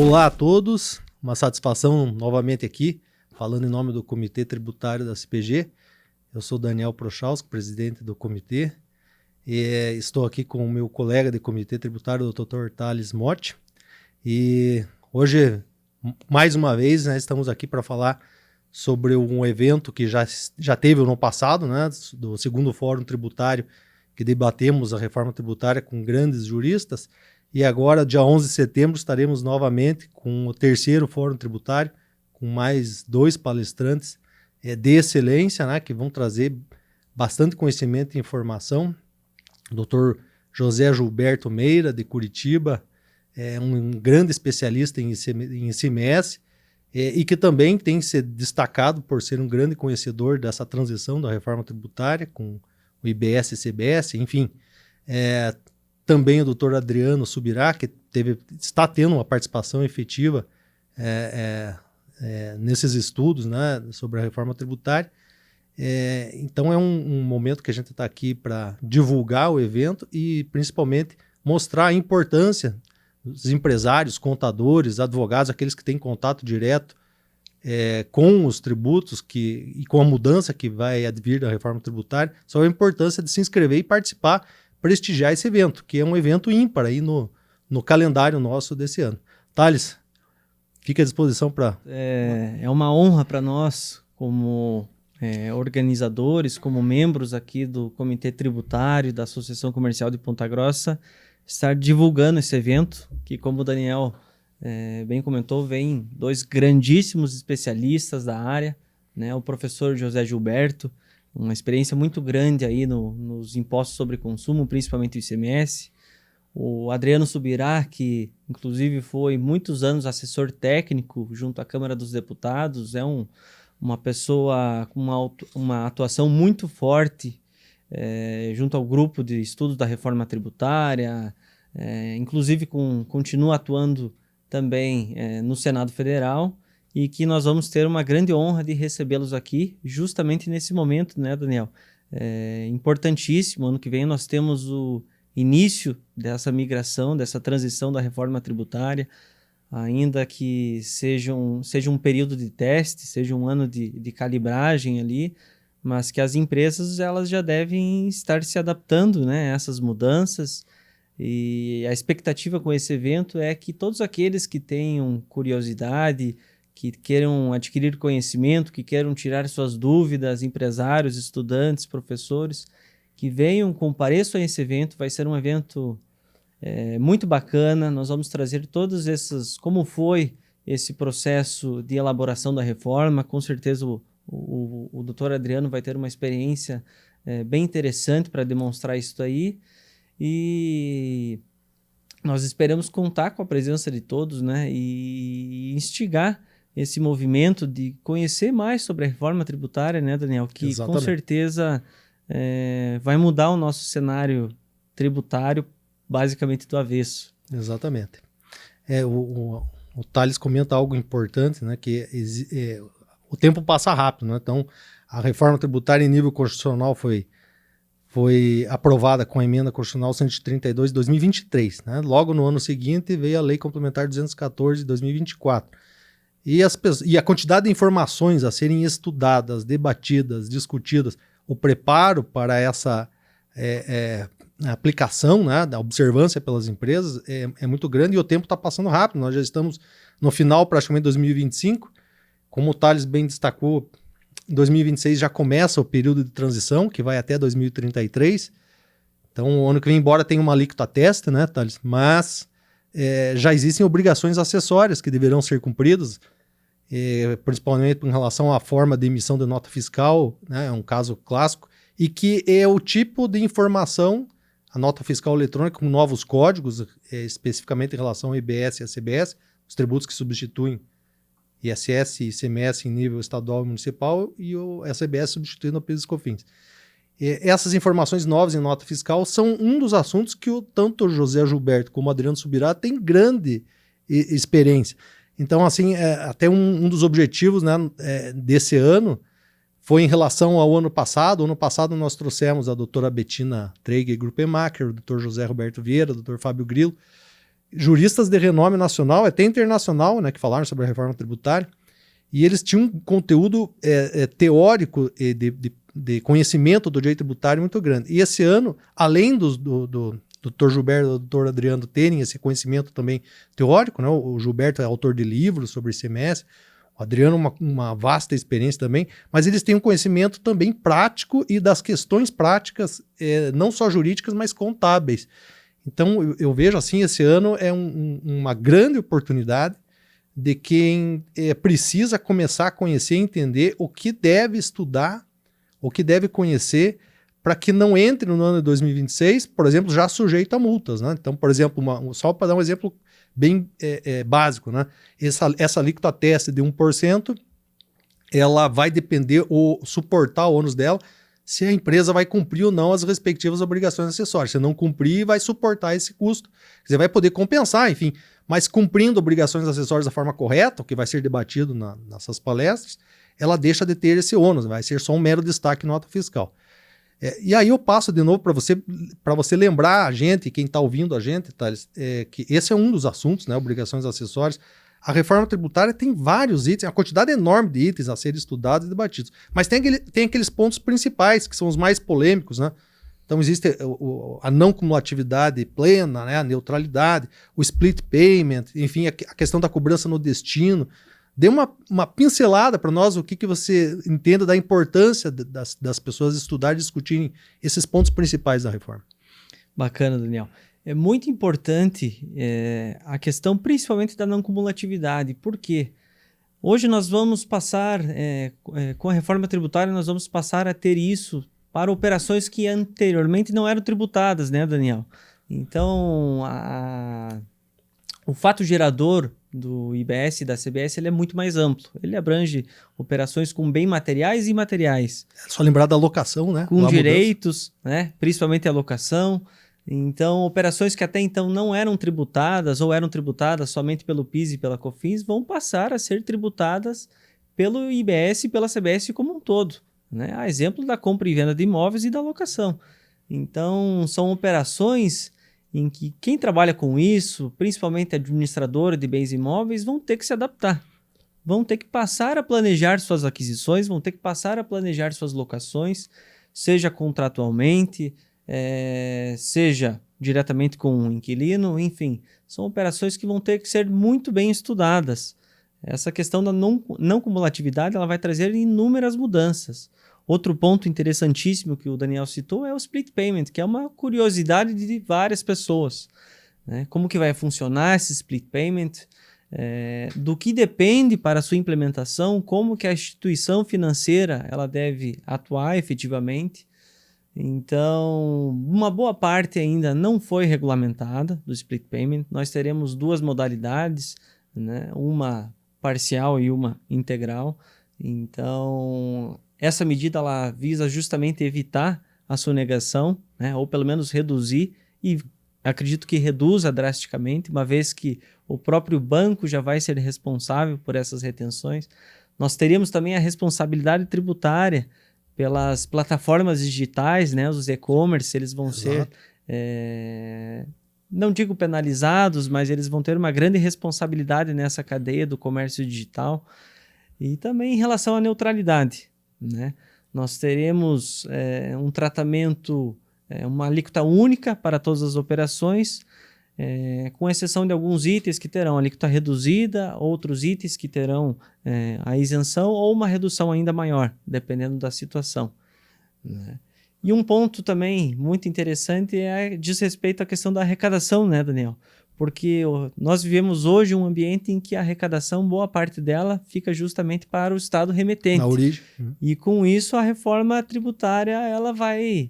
Olá a todos, uma satisfação novamente aqui, falando em nome do Comitê Tributário da CPG. Eu sou Daniel Prochowski, presidente do comitê, e estou aqui com o meu colega de Comitê Tributário, o Dr. Thales Motti. E hoje, mais uma vez, né, estamos aqui para falar sobre um evento que já teve no passado, né, do segundo Fórum Tributário, que debatemos a reforma tributária com grandes juristas. E agora, dia 11 de setembro, estaremos novamente com o terceiro Fórum Tributário, com mais 2 palestrantes de excelência, né, que vão trazer bastante conhecimento e informação. O Dr. José Gilberto Meira, de Curitiba, é um grande especialista em ICMS e que também tem se destacado por ser um grande conhecedor dessa transição da reforma tributária com o IBS e CBS, enfim. Também o Dr. Adriano Subirá, que está tendo uma participação efetiva nesses estudos, né, sobre a reforma tributária. Então é um momento que a gente está aqui para divulgar o evento e principalmente mostrar a importância dos empresários, contadores, advogados, aqueles que têm contato direto com os tributos e com a mudança que vai advir da reforma tributária, sobre a importância de se inscrever e participar, prestigiar esse evento, que é um evento ímpar aí no calendário nosso desse ano. Thales, fica à disposição para... É uma honra para nós, como organizadores, como membros aqui do Comitê Tributário da Associação Comercial de Ponta Grossa, estar divulgando esse evento, que, como o Daniel bem comentou, vem 2 grandíssimos especialistas da área, né? O professor José Gilberto, uma experiência muito grande aí nos impostos sobre consumo, principalmente o ICMS. O Adriano Subirá, que inclusive foi muitos anos assessor técnico junto à Câmara dos Deputados, é uma pessoa com uma atuação muito forte junto ao grupo de estudos da reforma tributária, inclusive continua atuando também no Senado Federal, e que nós vamos ter uma grande honra de recebê-los aqui, justamente nesse momento, né, Daniel? Importantíssimo, ano que vem nós temos o início dessa migração, dessa transição da reforma tributária, ainda que seja um período de teste, seja um ano de calibragem ali, mas que as empresas elas já devem estar se adaptando, né, a essas mudanças. E a expectativa com esse evento é que todos aqueles que tenham curiosidade, que queiram adquirir conhecimento, que queiram tirar suas dúvidas, empresários, estudantes, professores, que venham, compareçam a esse evento. Vai ser um evento muito bacana. Nós vamos trazer todas essas, como foi esse processo de elaboração da reforma. Com certeza o doutor Adriano vai ter uma experiência bem interessante para demonstrar isso aí. E nós esperamos contar com a presença de todos, né, e instigar esse movimento de conhecer mais sobre a reforma tributária, né, Daniel? Que Exatamente. Com certeza vai mudar o nosso cenário tributário basicamente do avesso. Exatamente. O Thales comenta algo importante, né, que o tempo passa rápido, né? Então a reforma tributária em nível constitucional foi aprovada com a emenda constitucional 132 de 2023. Né? Logo no ano seguinte veio a Lei Complementar 214 de 2024. E a quantidade de informações a serem estudadas, debatidas, discutidas, o preparo para essa aplicação, né, da observância pelas empresas é muito grande, e o tempo está passando rápido. Nós já estamos no final praticamente de 2025. Como o Thales bem destacou, em 2026 já começa o período de transição, que vai até 2033. Então, o ano que vem, embora tenha uma alíquota teste, né, Thales? Mas já existem obrigações acessórias que deverão ser cumpridas, principalmente em relação à forma de emissão de nota fiscal, né, é um caso clássico, e que é o tipo de informação, a nota fiscal eletrônica com novos códigos, especificamente em relação ao IBS e a CBS, os tributos que substituem ISS e ICMS em nível estadual e municipal, e a CBS substituindo o PIS e COFINS. Essas informações novas em nota fiscal são um dos assuntos que tanto o José Gilberto como o Adriano Subirá têm grande experiência. Então, assim, até um dos objetivos, né, desse ano foi em relação ao ano passado. Ano passado nós trouxemos a doutora Bettina Traeger Gruppemacher, o doutor José Roberto Vieira, o doutor Fábio Grillo, juristas de renome nacional, até internacional, né, que falaram sobre a reforma tributária, e eles tinham um conteúdo teórico de conhecimento do direito tributário muito grande. E esse ano, além do Dr. Gilberto e do Dr. Adriano terem esse conhecimento também teórico, né, o Gilberto é autor de livros sobre ICMS, o Adriano uma vasta experiência também, mas eles têm um conhecimento também prático e das questões práticas, não só jurídicas, mas contábeis. Então, eu vejo assim, esse ano é uma grande oportunidade de quem precisa começar a conhecer e entender o que deve estudar, o que deve conhecer, para que não entre no ano de 2026, por exemplo, já sujeito a multas, né? Então, por exemplo, só para dar um exemplo bem básico, né? Essa alíquota teste de 1%, ela vai depender ou suportar o ônus dela se a empresa vai cumprir ou não as respectivas obrigações acessórias. Se não cumprir, vai suportar esse custo. Você vai poder compensar, enfim, mas cumprindo obrigações acessórias da forma correta, o que vai ser debatido nessas palestras, ela deixa de ter esse ônus, vai ser só um mero destaque nota fiscal. E aí eu passo de novo para você lembrar a gente, quem está ouvindo a gente, Thales, que esse é um dos assuntos, né, obrigações acessórias. A reforma tributária tem vários itens, uma quantidade enorme de itens a serem estudados e debatidos. Mas tem aqueles pontos principais, que são os mais polêmicos, né? Então existe a não cumulatividade plena, né, a neutralidade, o split payment, enfim, a questão da cobrança no destino. Dê uma pincelada para nós o que você entenda da importância das pessoas estudarem e discutirem esses pontos principais da reforma. Bacana, Daniel. É muito importante a questão principalmente da não cumulatividade. Por quê? Hoje nós vamos passar, com a reforma tributária, nós vamos passar a ter isso para operações que anteriormente não eram tributadas, né, Daniel? Então, o fato gerador do IBS e da CBS ele é muito mais amplo. Ele abrange operações com bem materiais e imateriais. É só lembrar da locação, né? Com direitos, né? Principalmente a locação. Então, operações que até então não eram tributadas ou eram tributadas somente pelo PIS e pela COFINS vão passar a ser tributadas pelo IBS e pela CBS como um todo, né? A exemplo da compra e venda de imóveis e da locação. Então, são operações em que quem trabalha com isso, principalmente administrador de bens imóveis, vão ter que se adaptar. Vão ter que passar a planejar suas aquisições, vão ter que passar a planejar suas locações, seja contratualmente, seja diretamente com um inquilino, enfim. São operações que vão ter que ser muito bem estudadas. Essa questão da não cumulatividade ela vai trazer inúmeras mudanças. Outro ponto interessantíssimo que o Daniel citou é o split payment, que é uma curiosidade de várias pessoas, né? Como que vai funcionar esse split payment, do que depende para a sua implementação, como que a instituição financeira ela deve atuar efetivamente. Então, uma boa parte ainda não foi regulamentada do split payment. Nós teremos duas modalidades, né? Uma parcial e uma integral. Então, essa medida ela visa justamente evitar a sonegação, né? Ou pelo menos reduzir, e acredito que reduza drasticamente, uma vez que o próprio banco já vai ser responsável por essas retenções. Nós teríamos também a responsabilidade tributária pelas plataformas digitais, né? Os e-commerce, eles vão ser, não digo penalizados, mas eles vão ter uma grande responsabilidade nessa cadeia do comércio digital. E também em relação à neutralidade, né? Nós teremos um tratamento, uma alíquota única para todas as operações, com exceção de alguns itens que terão alíquota reduzida, outros itens que terão a isenção ou uma redução ainda maior, dependendo da situação, né? E um ponto também muito interessante diz respeito à questão da arrecadação, né, Daniel? Porque nós vivemos hoje um ambiente em que a arrecadação, boa parte dela, fica justamente para o Estado remetente. Na origem. E com isso a reforma tributária ela vai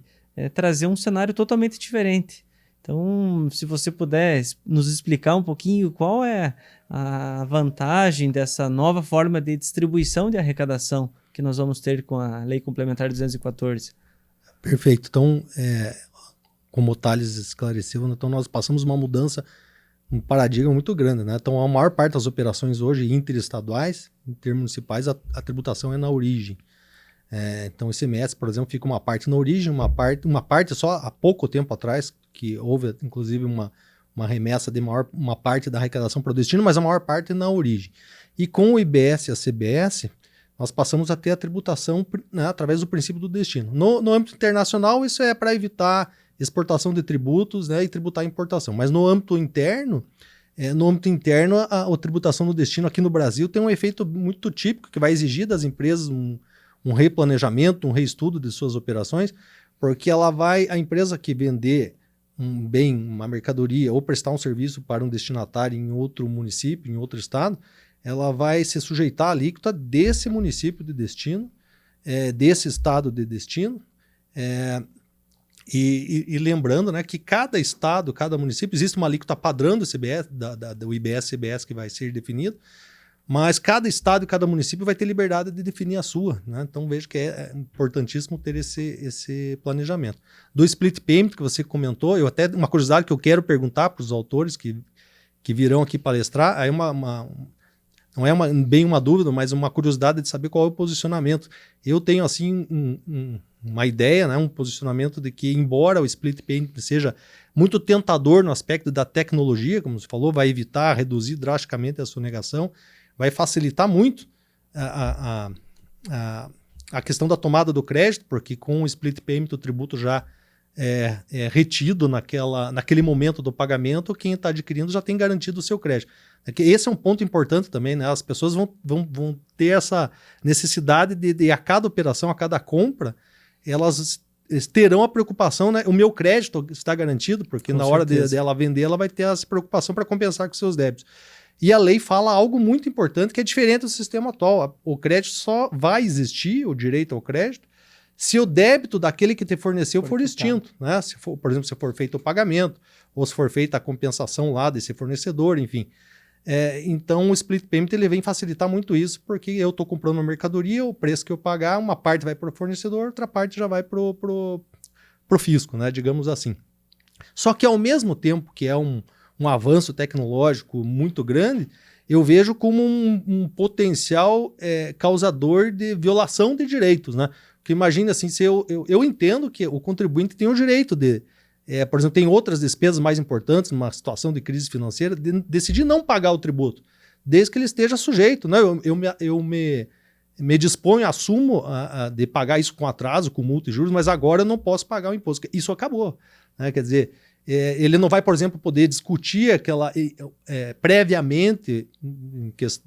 trazer um cenário totalmente diferente. Então, se você puder nos explicar um pouquinho qual é a vantagem dessa nova forma de distribuição de arrecadação que nós vamos ter com a Lei Complementar 214. Perfeito. Então, como o Thales esclareceu, então nós passamos uma mudança, um paradigma muito grande, né? Então, a maior parte das operações hoje interestaduais, intermunicipais, a tributação é na origem. Então, o ICMS, por exemplo, fica uma parte na origem, uma parte só há pouco tempo atrás, que houve, inclusive, uma remessa de uma parte da arrecadação para o destino, mas a maior parte na origem. E com o IBS e a CBS, nós passamos a ter a tributação, né, através do princípio do destino. No âmbito internacional, isso é para evitar exportação de tributos, né, e tributar a importação. Mas no âmbito interno, a tributação do destino aqui no Brasil tem um efeito muito típico que vai exigir das empresas um replanejamento, um reestudo de suas operações, porque a empresa que vender um bem, uma mercadoria ou prestar um serviço para um destinatário em outro município, em outro estado, ela vai se sujeitar à alíquota desse município de destino, desse estado de destino, e lembrando, né, que cada estado, cada município, existe uma alíquota padrão do CBS, do IBS-CBS que vai ser definido, mas cada estado e cada município vai ter liberdade de definir a sua, né? Então vejo que é importantíssimo ter esse planejamento. Do split payment que você comentou, uma curiosidade que eu quero perguntar para os autores que virão aqui palestrar, aí não é bem uma dúvida, mas uma curiosidade de saber qual é o posicionamento. Eu tenho assim uma ideia, né, um posicionamento de que, embora o split payment seja muito tentador no aspecto da tecnologia, como você falou, vai evitar, reduzir drasticamente a sonegação, vai facilitar muito a questão da tomada do crédito, porque com o split payment o tributo já é retido naquele momento do pagamento, quem está adquirindo já tem garantido o seu crédito. Esse é um ponto importante também, né? As pessoas vão ter essa necessidade de a cada operação, a cada compra, elas terão a preocupação, né? O meu crédito está garantido, porque na hora dela vender, ela vai ter essa preocupação para compensar com seus débitos. E a lei fala algo muito importante que é diferente do sistema atual. O crédito só vai existir, o direito ao crédito, se o débito daquele que te forneceu for extinto, né? Se for, por exemplo, se for feito o pagamento, ou se for feita a compensação lá desse fornecedor, enfim. Então o split payment ele vem facilitar muito isso, porque eu estou comprando uma mercadoria, o preço que eu pagar, uma parte vai para o fornecedor, outra parte já vai para o fisco, né? Digamos assim. Só que ao mesmo tempo que é um avanço tecnológico muito grande, eu vejo como um potencial causador de violação de direitos, né? Porque imagina assim, se eu entendo que o contribuinte tem o direito de, por exemplo, tem outras despesas mais importantes numa situação de crise financeira, de decidir não pagar o tributo, desde que ele esteja sujeito, né? Eu me disponho, assumo de pagar isso com atraso, com multa e juros, mas agora eu não posso pagar o imposto. Isso acabou, né? Quer dizer, ele não vai, por exemplo, poder discutir previamente,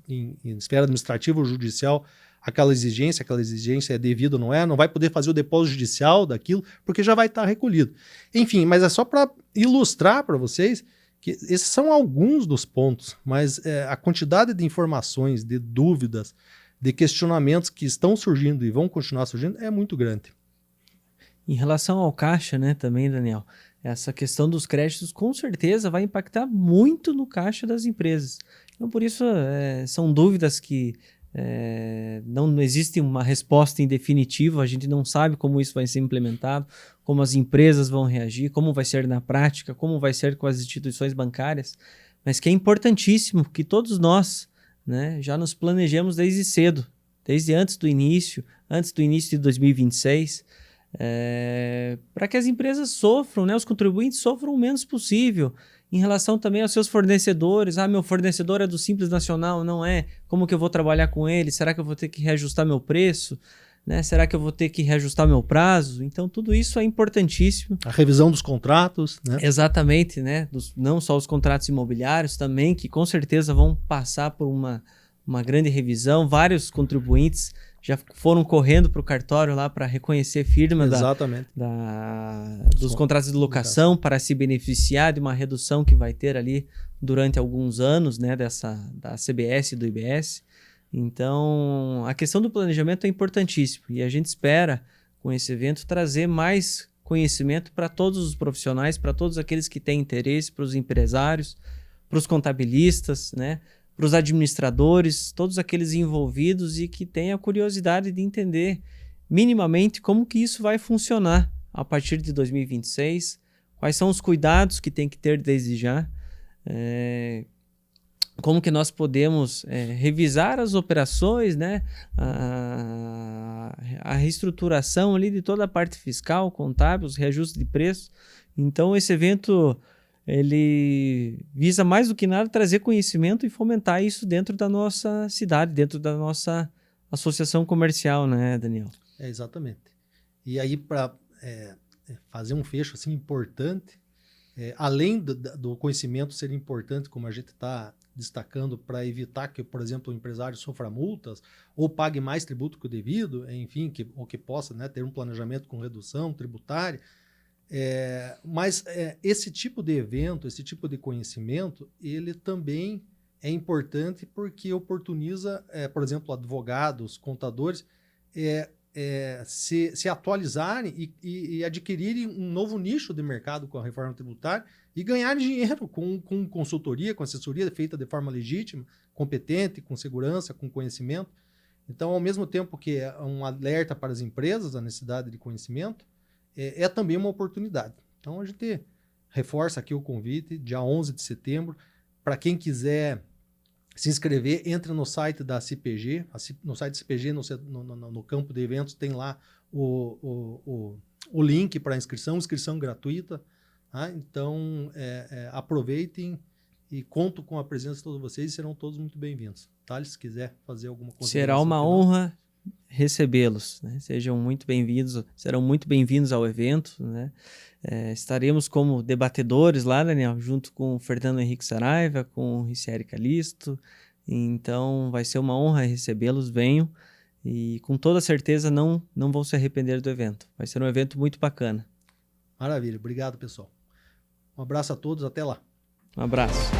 em esfera administrativa ou judicial, aquela exigência é devida ou não vai poder fazer o depósito judicial daquilo, porque já vai estar recolhido. Enfim, mas é só para ilustrar para vocês que esses são alguns dos pontos, mas a quantidade de informações, de dúvidas, de questionamentos que estão surgindo e vão continuar surgindo é muito grande. Em relação ao caixa, né, também, Daniel, essa questão dos créditos com certeza vai impactar muito no caixa das empresas. Então, por isso, são dúvidas que não existe uma resposta em definitivo, a gente não sabe como isso vai ser implementado, como as empresas vão reagir, como vai ser na prática, como vai ser com as instituições bancárias, mas que é importantíssimo que todos nós, né, já nos planejemos desde cedo, desde antes do início de 2026, para que as empresas sofram, né, os contribuintes sofram o menos possível, em relação também aos seus fornecedores. Meu fornecedor é do Simples Nacional, não é? Como que eu vou trabalhar com ele? Será que eu vou ter que reajustar meu preço? Né? Será que eu vou ter que reajustar meu prazo? Então, tudo isso é importantíssimo. A revisão dos contratos, né? Exatamente, né? Não só os contratos imobiliários também, que com certeza vão passar por uma grande revisão. Vários contribuintes já foram correndo para o cartório lá para reconhecer firma dos contratos de locação para se beneficiar de uma redução que vai ter ali durante alguns anos, né, da CBS e do IBS. Então, a questão do planejamento é importantíssima e a gente espera, com esse evento, trazer mais conhecimento para todos os profissionais, para todos aqueles que têm interesse, para os empresários, para os contabilistas, né, para os administradores, todos aqueles envolvidos e que têm a curiosidade de entender minimamente como que isso vai funcionar a partir de 2026, quais são os cuidados que tem que ter desde já, como que nós podemos revisar as operações, né? A reestruturação ali de toda a parte fiscal, contábil, os reajustes de preço. Então esse evento ele visa mais do que nada trazer conhecimento e fomentar isso dentro da nossa cidade, dentro da nossa associação comercial, né, Daniel? Exatamente. E aí, para fazer um fecho assim, importante, além do conhecimento ser importante, como a gente está destacando, para evitar que, por exemplo, o empresário sofra multas ou pague mais tributo que o devido, enfim, ou que possa, né, ter um planejamento com redução tributária. Mas esse tipo de evento, esse tipo de conhecimento, ele também é importante porque oportuniza, por exemplo, advogados, contadores, se atualizarem e adquirirem um novo nicho de mercado com a reforma tributária e ganhar dinheiro com consultoria, com assessoria feita de forma legítima, competente, com segurança, com conhecimento. Então, ao mesmo tempo que é um alerta para as empresas, a necessidade de conhecimento, é também uma oportunidade. Então, a gente reforça aqui o convite, dia 11 de setembro, para quem quiser se inscrever, entre no site da CPG. No site da CPG, no campo de eventos, tem lá o link para inscrição gratuita. Tá? Então, aproveitem e conto com a presença de todos vocês e serão todos muito bem-vindos. Thales, se quiser fazer alguma consideração será uma final. honra recebê-los, né? Sejam muito bem-vindos, serão muito bem-vindos ao evento, né? Estaremos como debatedores lá, Daniel, junto com o Fernando Henrique Saraiva, com o Ricieri Calisto. Então vai ser uma honra recebê-los, venham e com toda certeza não vão se arrepender do evento. Vai ser um evento muito bacana. Maravilha, obrigado pessoal. Um abraço a todos, até lá. Um abraço.